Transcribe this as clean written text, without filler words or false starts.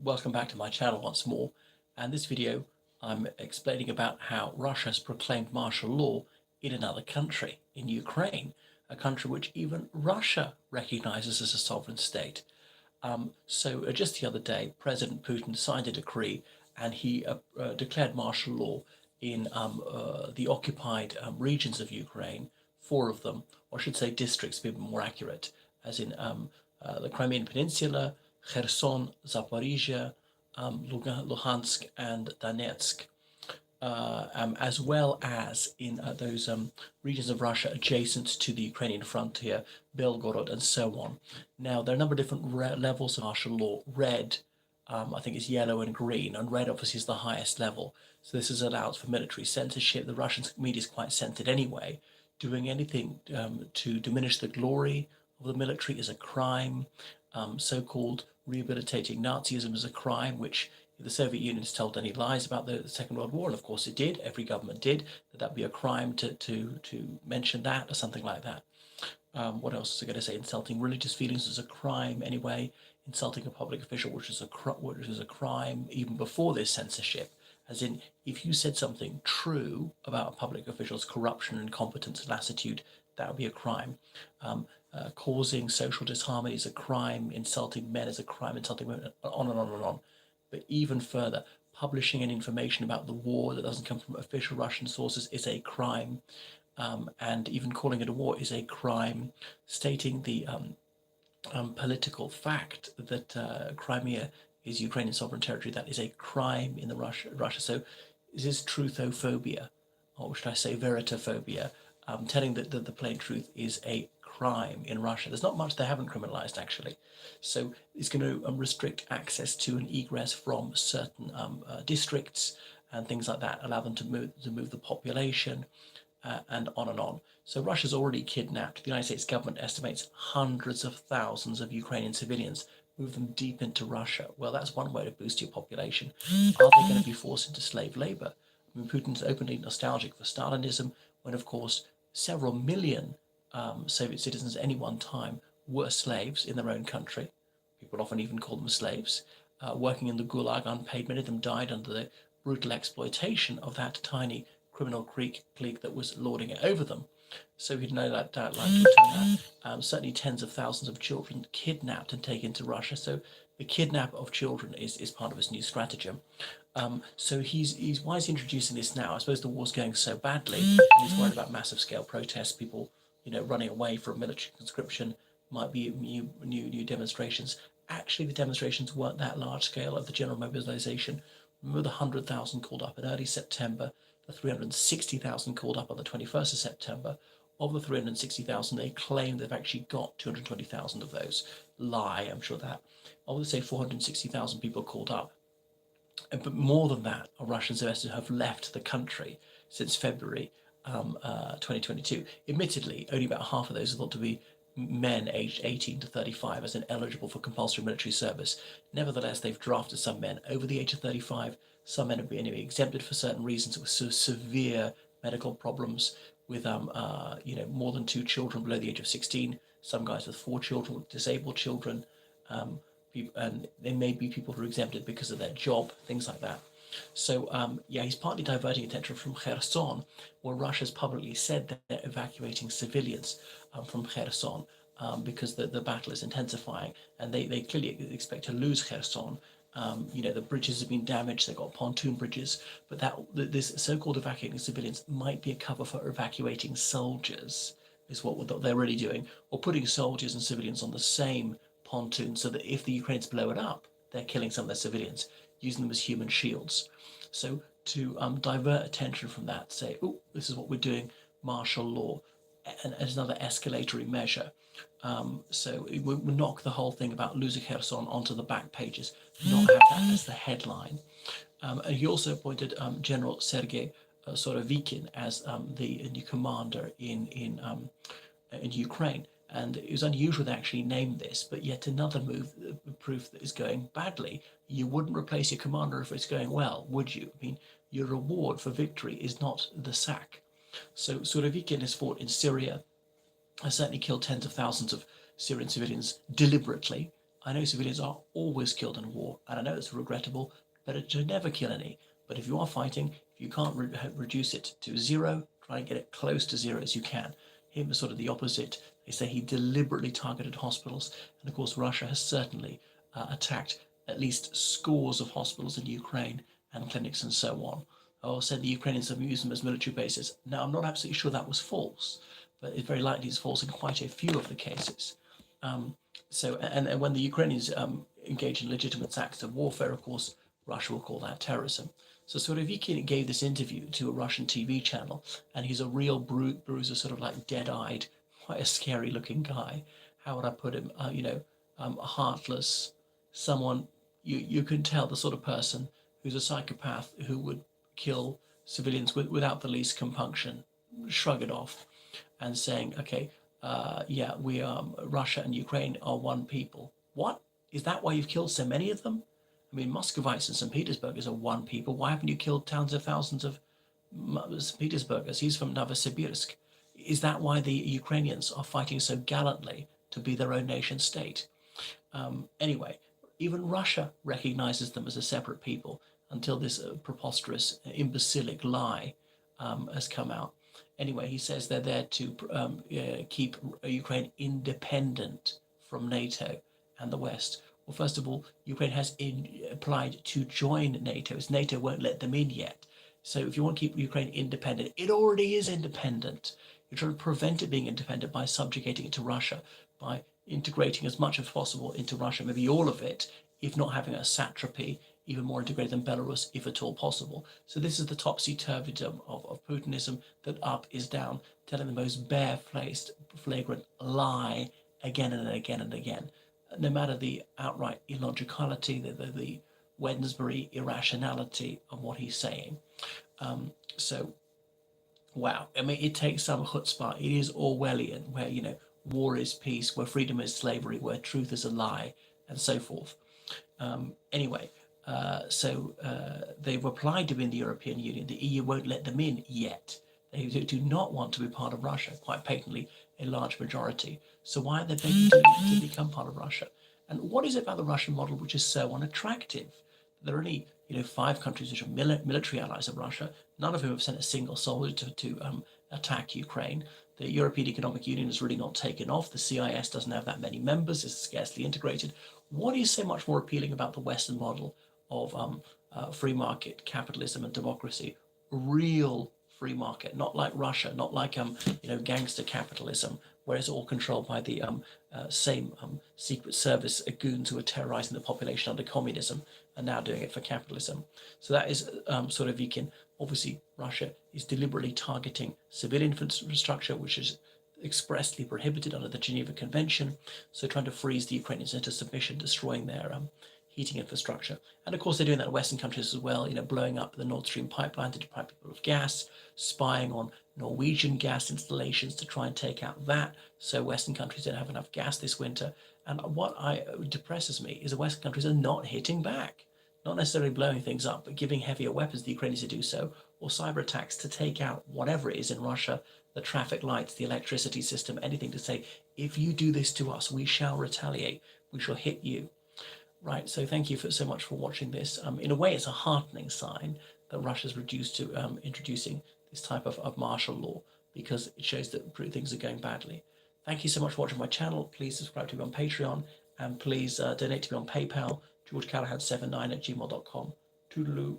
Welcome back to my channel once more, and this video I'm explaining about how Russia has proclaimed martial law in another country, in Ukraine, a country which even Russia recognizes as a sovereign state. Just the other day, President Putin signed a decree and he declared martial law in the occupied regions of Ukraine, four of them, or I should say districts, to be more accurate, as in the Crimean Peninsula, Kherson, Zaporizhia, Luhansk, and Donetsk. As well as in those regions of Russia adjacent to the Ukrainian frontier, Belgorod, and so on. Now, there are a number of different levels of martial law. Red, I think, is yellow and green, and red obviously is the highest level. So this is allowed for military censorship. The Russian media is quite censored anyway. Doing anything to diminish the glory of the military is a crime. So-called rehabilitating Nazism is a crime, which if the Soviet Union has told any lies about the Second World War, and of course it did, every government did, that'd be a crime to mention that or something like that. What else is I going to say? Insulting religious feelings is a crime anyway. Insulting a public official, which is a crime even before this censorship. As in, if you said something true about a public official's corruption, incompetence, lassitude, that would be a crime. Causing social disharmony is a crime. Insulting men is a crime. Insulting women, on and on and on. But even further, publishing any information about the war that doesn't come from official Russian sources is a crime. And even calling it a war is a crime. Stating the political fact that Crimea is Ukrainian sovereign territory, that is a crime in the Russia. So is this truthophobia, or should I say veritophobia? Telling that the plain truth is a crime in Russia. There's not much they haven't criminalized, actually. So it's going to restrict access to an egress from certain districts and things like that, allow them to move the population, and on and on. So Russia's already kidnapped. The United States government estimates hundreds of thousands of Ukrainian civilians, move them deep into Russia. Well, that's one way to boost your population. Are they going to be forced into slave labor? I mean, Putin's openly nostalgic for Stalinism, when of course several million Soviet citizens at any one time were slaves in their own country. People often even call them slaves. Working in the Gulag unpaid, many of them died under the brutal exploitation of that tiny criminal clique that was lording it over them. So he'd know that like to return that. Certainly tens of thousands of children kidnapped and taken to Russia. So the kidnap of children is part of his new stratagem. So he's why is he introducing this now? I suppose the war's going so badly, and he's worried about massive scale protests, people running away from military conscription, might be new demonstrations. Actually, the demonstrations weren't that large scale of the general mobilization. Remember the 100,000 called up in early September, the 360,000 called up on the 21st of September. Of the 360,000, they claim they've actually got 220,000 of those. Lie, I'm sure that. I would say 460,000 people called up. But more than that, Russians have left the country since February 2022. Admittedly, only about half of those are thought to be men aged 18 to 35 as in eligible for compulsory military service. Nevertheless, they've drafted some men over the age of 35. Some men have been exempted for certain reasons with severe medical problems, with more than 2 children below the age of 16. Some guys with 4 children, with disabled children. And there may be people who are exempted because of their job, things like that. So he's partly diverting attention from Kherson, where Russia's publicly said that they're evacuating civilians from Kherson because the battle is intensifying, and they clearly expect to lose Kherson. The bridges have been damaged. They've got pontoon bridges, but this so-called evacuating civilians might be a cover for evacuating soldiers, is what they're really doing, or putting soldiers and civilians on the same pontoon so that if the Ukrainians blow it up, they're killing some of their civilians, using them as human shields. So to divert attention from that, say, oh, this is what we're doing, martial law, and as another escalatory measure. So we knock the whole thing about losing Kherson onto the back pages, not have that as the headline. And he also appointed General Sergei Sorovikin as the new commander in Ukraine. And it was unusual they actually named this, but yet another proof that is going badly. You wouldn't replace your commander if it's going well, would you? I mean, your reward for victory is not the sack. So Surovikin has fought in Syria, has certainly killed tens of thousands of Syrian civilians deliberately, I know civilians are always killed in war, and I know it's regrettable, better to never kill any. But if you are fighting, if you can't reduce it to zero, try and get it close to zero as you can. Him was sort of the opposite. They say he deliberately targeted hospitals, and of course, Russia has certainly attacked at least scores of hospitals in Ukraine and clinics and so on. Or said the Ukrainians have used them as military bases. Now, I'm not absolutely sure that was false, but it's very likely it's false in quite a few of the cases. And when the Ukrainians engage in legitimate acts of warfare, of course, Russia will call that terrorism. So Surovikin gave this interview to a Russian TV channel, and he's a real bruiser, sort of like dead-eyed, quite a scary-looking guy. How would I put him? Heartless, someone you can tell the sort of person who's a psychopath who would kill civilians without the least compunction, shrug it off, and saying, okay, yeah, we Russia and Ukraine are one people. What? Is that why you've killed so many of them? I mean, Muscovites and St. Petersburgers are one people. Why haven't you killed tens of thousands of St. Petersburgers? He's from Novosibirsk. Is that why the Ukrainians are fighting so gallantly to be their own nation state? Anyway, even Russia recognizes them as a separate people until this preposterous, imbecilic lie has come out. Anyway, he says they're there to keep Ukraine independent from NATO and the West. Well, first of all, Ukraine has applied to join NATO, as NATO won't let them in yet. So if you want to keep Ukraine independent, it already is independent. You're trying to prevent it being independent by subjugating it to Russia, by integrating as much as possible into Russia, maybe all of it, if not having a satrapy even more integrated than Belarus, if at all possible. So this is the topsy-turvydom of Putinism, that up is down, telling the most barefaced, flagrant lie again and again and again, no matter the outright illogicality, the Wednesbury irrationality of what he's saying. So, wow. I mean, it takes some chutzpah. It is Orwellian, where, war is peace, where freedom is slavery, where truth is a lie, and so forth. Anyway, so they've applied to be in the European Union. The EU won't let them in yet. They do not want to be part of Russia, quite patently, a large majority. So why are they begging to become part of Russia? And what is it about the Russian model which is so unattractive? There are only 5 countries which are military allies of Russia, none of whom have sent a single soldier to attack Ukraine. The European Economic Union has really not taken off. The CIS doesn't have that many members. It's scarcely integrated. What is so much more appealing about the Western model of free market capitalism and democracy? Real free market, not like Russia, not like gangster capitalism, where it's all controlled by the same secret service goons who are terrorizing the population under communism and now doing it for capitalism. So that is Surovikin. Obviously, Russia is deliberately targeting civilian infrastructure, which is expressly prohibited under the Geneva Convention. So trying to freeze the Ukrainians into submission, destroying their heating infrastructure. And of course, they're doing that in Western countries as well, blowing up the Nord Stream pipeline to deprive people of gas, spying on Norwegian gas installations to try and take out that, so Western countries don't have enough gas this winter. And what depresses me is the Western countries are not hitting back. Not necessarily blowing things up, but giving heavier weapons to the Ukrainians to do so, or cyber attacks to take out whatever it is in Russia, the traffic lights, the electricity system, anything to say, if you do this to us, we shall retaliate, we shall hit you. Right, so thank you so much for watching this. In a way, it's a heartening sign that Russia's reduced to introducing this type of martial law, because it shows that things are going badly. Thank you so much for watching my channel. Please subscribe to me on Patreon, and please donate to me on PayPal, georgecallahan79@gmail.com. Toodaloo.